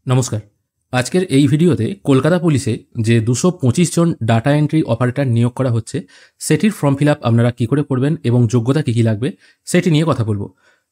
নমস্কার। আজকের এই ভিডিওতে কলকাতা পুলিশে যে 225 জন ডাটা এন্ট্রি অপারেটর নিয়োগ করা হচ্ছে সেটির ফর্ম ফিল আপ আপনারা কী করে করবেন এবং যোগ্যতা কী কী লাগবে সেটি নিয়ে কথা বলবো।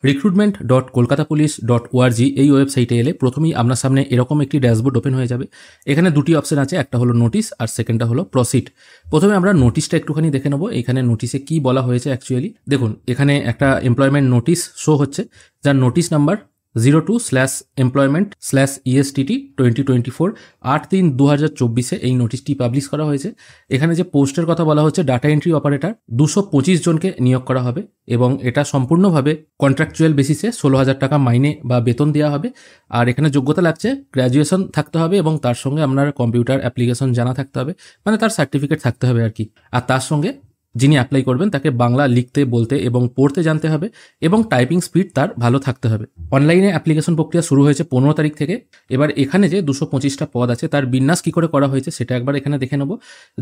recruitment.kolkatapolice.org এই ওয়েবসাইটে এলে প্রথমেই আপনার সামনে এরকম একটি ড্যাশবোর্ড ওপেন হয়ে যাবে। এখানে দুটি অপশন আছে, একটা হলো নোটিশ আর সেকেন্ডটা হলো প্রসিড। প্রথমে আমরা নোটিশটা একটুখানি দেখে নেবো। এখানে নোটিশে কি বলা হয়েছে অ্যাকচুয়ালি দেখুন, এখানে একটা এমপ্লয়মেন্ট নোটিশ শো হচ্ছে যার নোটিশ নাম্বার 02/employment/ESTT 2024 8/3/2024 এই নোটিশটি পাবলিশ করা হয়েছে। এখানে যে পোস্টের কথা বলা হচ্ছে ডাটা এন্ট্রি অপারেটর 225 জনকে নিয়োগ করা হবে এবং এটা সম্পূর্ণভাবে কন্ট্রাকচুয়াল বেসিসে 16,000 টাকা মাইনে বা বেতন দেওয়া হবে। আর এখানে যোগ্যতা লাগছে গ্র্যাজুয়েশন থাকতে হবে এবং তার সঙ্গে আপনার কম্পিউটার অ্যাপ্লিকেশন জানা থাকতে হবে, মানে তার সার্টিফিকেট থাকতে হবে আর কি। আর তার সঙ্গে যিনি অ্যাপ্লাই করবেন তাকে বাংলা লিখতে, বলতে এবং পড়তে জানতে হবে এবং টাইপিং স্পিড তার ভালো থাকতে হবে। অনলাইনে অ্যাপ্লিকেশন প্রক্রিয়া শুরু হয়েছে 15 তারিখ থেকে। এবার এখানে যে 225টা পদ আছে তার বিন্যাস কী করে করা হয়েছে সেটা একবার এখানে দেখে নেব।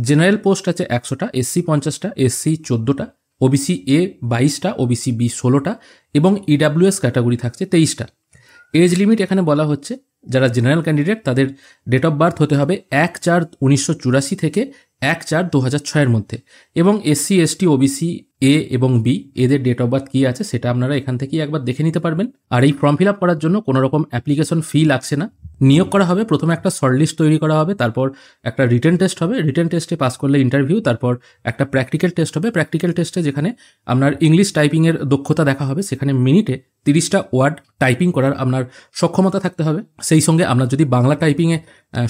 জেনারেল পোস্ট আছে 100টা, এসসি 50টা, এসসি 14টা, ওবিসি এ 22টা, ওবিসি বি 16টা এবং ইডাব্লিউএস ক্যাটাগরি থাকছে 23টা। এজ লিমিট এখানে বলা হচ্ছে যারা জেনারেল ক্যান্ডিডেট তাদের ডেট অফ বার্থ হতে হবে 1/4/1984 থেকে 1/4/2006 মধ্যে এবং এসসি এসটি ওবিসি এ এবং বি এদের ডেট অফ বার্থ কী আছে সেটা আপনারা এখান থেকেই একবার দেখে নিতে পারবেন। আর এই ফর্ম ফিল আপ করার জন্য কোনো রকম অ্যাপ্লিকেশন ফি লাগছে না। নিয়োগ করা হবে, প্রথমে একটা শর্টলিস্ট তৈরি করা হবে, তারপর একটা রিটেন টেস্ট হবে, রিটেন টেস্টে পাস করলে ইন্টারভিউ, তারপর একটা প্র্যাকটিক্যাল টেস্ট হবে। প্র্যাকটিক্যাল টেস্টে যেখানে আপনার ইংলিশ টাইপিংয়ের দক্ষতা দেখা হবে, সেখানে মিনিটে 30টা ওয়ার্ড টাইপিং করার আপনার সক্ষমতা থাকতে হবে। সেই সঙ্গে আপনার যদি বাংলা টাইপিংয়ে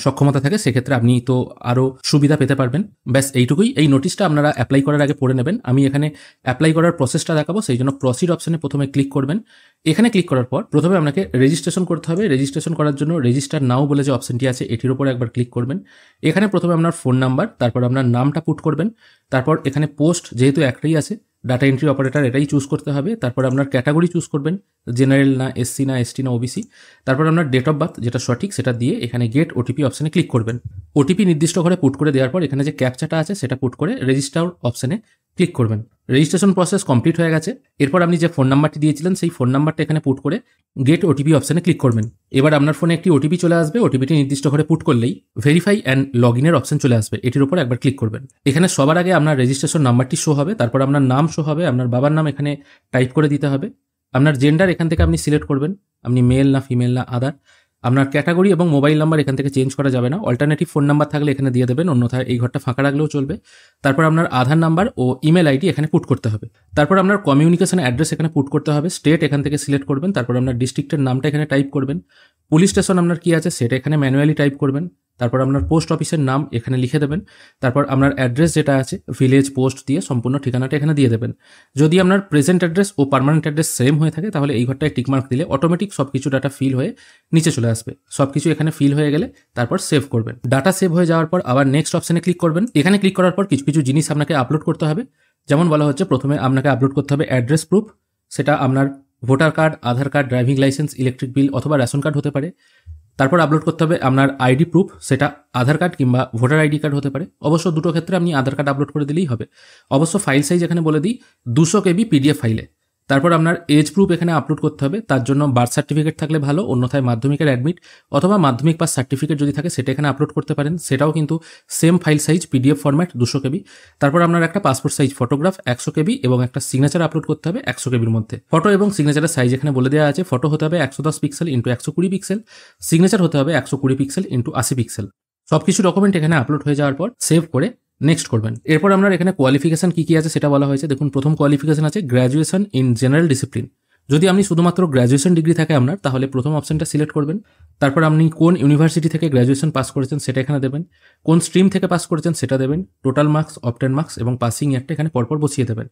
সক্ষমতা থাকে সেক্ষেত্রে আপনি তো আরও সুবিধা পেতে পারবেন। ব্যাস এইটুকুই। এই নোটিশটা আপনারা অ্যাপ্লাই করার আগে পড়ে নেবেন। আমি এখানে অ্যাপ্লাই করার প্রসেসটা দেখাবো, সেই জন্য প্রসিড অপশনে প্রথমে ক্লিক করবেন। এখানে ক্লিক করার পর প্রথমে আপনাকে রেজিস্ট্রেশন করতে হবে। রেজিস্ট্রেশন করার জন্য রেজিস্টার নাও বলে যে অপশনটি আছে এটির উপর একবার ক্লিক করবেন। এখানে প্রথমে আপনার ফোন নাম্বার, তারপর আপনার নামটা পুট করবেন, তারপর এখানে পোস্ট যেহেতু একটাই আছে ডাটা এন্ট্রি অপারেটর এটাই চুজ করতে হবে। তারপর আপনার ক্যাটাগরি চুজ করবেন, জেনারেল না, এসসি না, এসটি না, ওবিসি। তারপর আপনার ডেট অফ বার্থ যেটা সঠিক সেটা দিয়ে এখানে গেট ওটিপি অপশানে ক্লিক করবেন। ওটিপি নির্দিষ্ট করে পুট করে দেওয়ার পর এখানে যে ক্যাপচাটা আছে সেটা পুট করে রেজিস্টার অপশানে ক্লিক করবেন। রেজিস্ট্রেশন প্রসেস কমপ্লিট হয়ে গেছে। এরপর আপনি যে ফোন নাম্বারটি দিয়েছিলেন সেই ফোন নাম্বারটা এখানে পুট করে গেট ওটিপি অপশানে ক্লিক করবেন। এবার আপনার ফোনে একটি ওটিপি চলে আসবে। ওটিপিটি নির্দিষ্ট করে পুট করলেই ভেরিফাই অ্যান্ড লগ ইনের অপশন চলে আসবে, এটির উপর একবার ক্লিক করবেন। এখানে সবার আগে আপনার রেজিস্ট্রেশন নাম্বারটি শো হবে, তারপর আপনার নাম শো হবে, আপনার বাবার নাম এখানে টাইপ করে দিতে হবে। আপনার জেন্ডার এখান থেকে আপনি সিলেক্ট করবেন, আপনি মেল না ফিমেল না আদার। আপনার ক্যাটাগরি এবং মোবাইল নাম্বার এখান থেকে চেঞ্জ করা যাবে না, অল্টারনেটিভ ফোন নাম্বার থাকলে এখানে দিয়ে দেবেন, অন্যথায় এই ঘরটা ফাঁকা রাখলেও চলবে। তারপর আপনার আধার নাম্বার ও ইমেল আইডি এখানে পুট করতে হবে। তারপর আপনার কমিউনিকেশন অ্যাড্রেস এখানে পুট করতে হবে। স্টেট এখান থেকে সিলেক্ট করবেন, তারপর আপনার ডিস্ট্রিক্টের নামটা এখানে টাইপ করবেন। পুলিশ স্টেশন আপনার কী আছে সেটা এখানে ম্যানুয়ালি টাইপ করবেন। তারপর আপনার পোস্ট অফিসের নাম এখানে লিখে দেবেন। তারপর আপনার অ্যাড্রেস যেটা আছে ভিলেজ পোস্ট দিয়ে সম্পূর্ণ ঠিকানাটা এখানে দিয়ে দেবেন। যদি আপনার প্রেজেন্ট অ্যাড্রেস ও পার্মানেন্ট অ্যাড্রেস সেম হয়ে থাকে তাহলে এই ঘরটায় টিকমার্ক দিলে অটোমেটিক সব কিছু ডাটা ফিল হয়ে নিচে চলে আসবে। সব কিছু এখানে ফিল হয়ে গেলে তারপর সেভ করবেন। ডাটা সেভ হয়ে যাওয়ার পর আবার নেক্সট অপশানে ক্লিক করবেন। এখানে ক্লিক করার পর কিছু কিছু জিনিস আপনাকে আপলোড করতে হবে। যেমন বলা হচ্ছে প্রথমে আপনাকে আপলোড করতে হবে অ্যাড্রেস প্রুফ, সেটা আপনার voter card, Aadhaar card, driving licence, electric bill অথবা রেশন কার্ড হতে পারে। তারপর আপলোড করতে হবে আপনার আইডি প্রুফ, সেটা আধার কার্ড কিংবা ভোটার আইডি কার্ড হতে পারে। অবশ্য দুটো ক্ষেত্রে আপনি আধার কার্ড আপলোড করে দিলেই হবে। অবশ্য ফাইল সাইজ এখানে বলে দিই 200 KB PDF ফাইলে। তারপর আপনার এজ প্রুফ এখানে আপলোড করতে হবে, তার জন্য বার্থ সার্টিফিকেট থাকলে ভালো, অন্যথায় মাধ্যমিকের অ্যাডমিট অথবা মাধ্যমিক পাস সার্টিফিকেট যদি থাকে সেটা এখানে আপলোড করতে পারেন, সেটাও কিন্তু same file size PDF format 200 KB। তারপর আপনার একটা পাসপোর্ট সাইজ ফটোগ্রাফ 100 KB এবং একটা সিগনেচার আপলোড করতে হবে 100 KBর মধ্যে। ফটো এবং সিগনেচারের সাইজ এখানে বলে দেওয়া আছে। ফটো হতে হবে 110 পিক্সেল ইন্টু 120 পিক্সেল, সিগনেচার হতে হবে 120 পিক্সেল ইন্টু 80 পিক্সেল। সব কিছু ডকুমেন্ট এখানে আপলোড হয়ে যাওয়ার পর সেভ করে নেক্সট করবেন। এরপর আপনার এখানে কোয়ালিফিকেশন কী কী আছে সেটা বলা হয়েছে। দেখুন, প্রথম কোয়ালিফিকেশন আছে গ্র্যাজুয়েশন ইন জেনারেল ডিসিপ্লিন। যদি আপনি শুধুমাত্র গ্র্যাজুয়েশন ডিগ্রি থাকে আপনার, তাহলে প্রথম অপশনটা সিলেক্ট করবেন। তারপর আপনি কোন ইউনিভার্সিটি থেকে গ্র্যাজুয়েশন পাস করেছেন সেটা এখানে দেবেন, কোন স্ট্রিম থেকে পাস করেছেন সেটা দেবেন, টোটাল মার্কস, অবটেন মার্কস এবং পাসিং ইয়ারটা এখানে পরপর বসিয়ে দেবেন।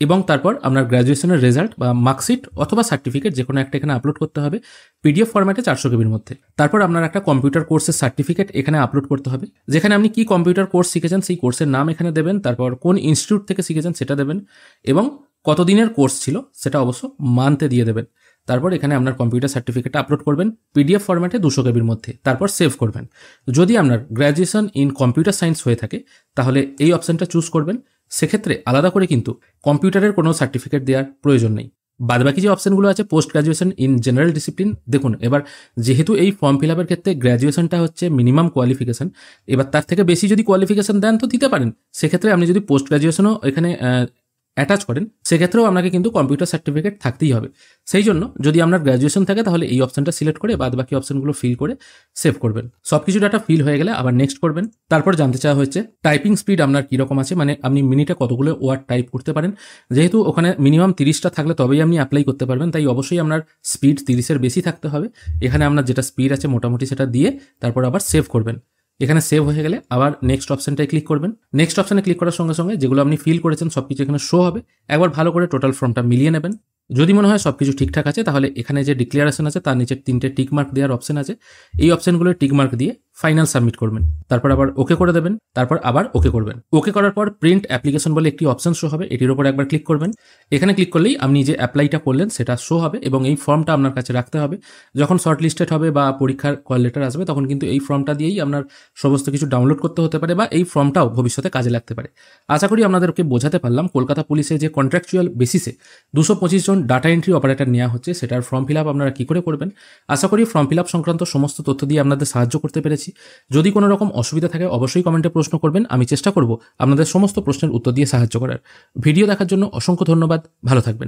এবং তারপর আপনার গ্র্যাজুয়েশনের রেজাল্ট বা মার্কশিট অথবা সার্টিফিকেট যে কোনো একটা এখানে আপলোড করতে হবে PDF ফরম্যাটে 400 KBর মধ্যে। তারপর আপনার একটা কম্পিউটার কোর্সের সার্টিফিকেট এখানে আপলোড করতে হবে, যেখানে আপনি কি কম্পিউটার কোর্স শিখেছেন সেই কোর্সের নাম এখানে দেবেন, তারপর কোন ইনস্টিটিউট থেকে শিখেছেন সেটা দেবেন এবং কতদিনের কোর্স ছিল সেটা অবশ্য মান্থে দিয়ে দেবেন। তারপর এখানে আপনার কম্পিউটার সার্টিফিকেটটা আপলোড করবেন PDF ফরম্যাটে 200 KBর মধ্যে, তারপর সেভ করবেন। যদি আপনার গ্র্যাজুয়েশন ইন কম্পিউটার সায়েন্স হয়ে থাকে তাহলে এই অপশানটা চুজ করবেন। সেক্ষেত্রে আলাদা করে কিন্তু কম্পিউটারের কোনো সার্টিফিকেট দেওয়ার প্রয়োজন নেই। বাদবাকি যে অপশনগুলো আছে post graduation in general discipline, দেখুন এবার যেহেতু এই ফর্ম ফিল আপের ক্ষেত্রে গ্র্যাজুয়েশনটা হচ্ছে মিনিমাম কোয়ালিফিকেশন, এবার তার থেকে বেশি যদি কোয়ালিফিকেশন দেন তো দিতে পারেন। সেক্ষেত্রে আপনি যদি পোস্ট গ্র্যাজুয়েশনও এখানে অ্যাটাচ করেন সেক্ষেত্রেও আপনাকে কিন্তু কম্পিউটার সার্টিফিকেট থাকতেই হবে। সেই জন্য যদি আপনার গ্র্যাজুয়েশন থাকে তাহলে এই অপশনটা সিলেক্ট করে বাদ বাকি অপশনগুলো ফিল করে সেভ করবেন। সব কিছু ডাটা ফিল হয়ে গেলে আবার নেক্সট করবেন। তারপর জানতে চাওয়া হয়েছে টাইপিং স্পিড আপনার কীরকম আছে, মানে আপনি মিনিটে কতগুলো ওয়ার্ড টাইপ করতে পারেন। যেহেতু ওখানে মিনিমাম 30টা থাকলে তবেই আপনি অ্যাপ্লাই করতে পারবেন, তাই অবশ্যই আপনার স্পিড 30-এর বেশি থাকতে হবে। এখানে আপনার যেটা স্পিড আছে মোটামুটি সেটা দিয়ে তারপর আবার সেভ করবেন। এখানে সেভ হয়ে গেলে আবার নেক্সট অপশনটায় ক্লিক করবেন। নেক্সট অপশনে ক্লিক করার সঙ্গে সঙ্গে যেগুলো আপনি ফিল করেছেন সব কিছু এখানে শো হবে। একবার ভালো করে টোটাল ফর্মটা মিলিয়ে নেবেন। যদি মনে হয় সব কিছু ঠিকঠাক আছে তাহলে এখানে যে ডিক্লারেশন আছে তার নিচে 3টে টিক মার্ক দেওয়ার অপশন আছে, এই অপশনগুলো টিক মার্ক দিয়ে ফাইনাল সাবমিট করবেন। তারপর আবার ওকে করে দেবেন, তারপর আবার ওকে করবেন। ওকে করার পর প্রিন্ট অ্যাপ্লিকেশন বলে একটি অপশন শো হবে, এটির উপর একবার ক্লিক করবেন। এখানে ক্লিক করলেই আপনি যে অ্যাপ্লাইটা করলেন সেটা শো হবে এবং এই ফর্মটা আপনার কাছে রাখতে হবে। যখন শর্ট লিস্টেড হবে বা পরীক্ষার কল লেটার আসবে তখন কিন্তু এই ফর্মটা দিয়েই আপনার সমস্ত কিছু ডাউনলোড করতে হতে পারে বা এই ফর্মটাও ভবিষ্যতে কাজে লাগতে পারে। আশা করি আপনাদেরকে বোঝাতে পারলাম কলকাতা পুলিশে যে কন্ট্রাকচুয়াল বেসিসে 225 জন ডাটা এন্ট্রি অপারেটর নেওয়া হচ্ছে সেটার ফর্ম ফিল আপ আপনারা কী করে করবেন। আশা করি ফর্ম ফিল আপ সংক্রান্ত সমস্ত তথ্য দিয়ে আপনাদের সাহায্য করতে পেরেছি। যদি কোনো রকম অসুবিধা থাকে অবশ্যই কমেন্টে প্রশ্ন করবেন, আমি চেষ্টা করব আপনাদের সমস্ত প্রশ্নের উত্তর দিয়ে সাহায্য করার। ভিডিও দেখার জন্য অসংখ্য ধন্যবাদ, ভালো থাকবেন।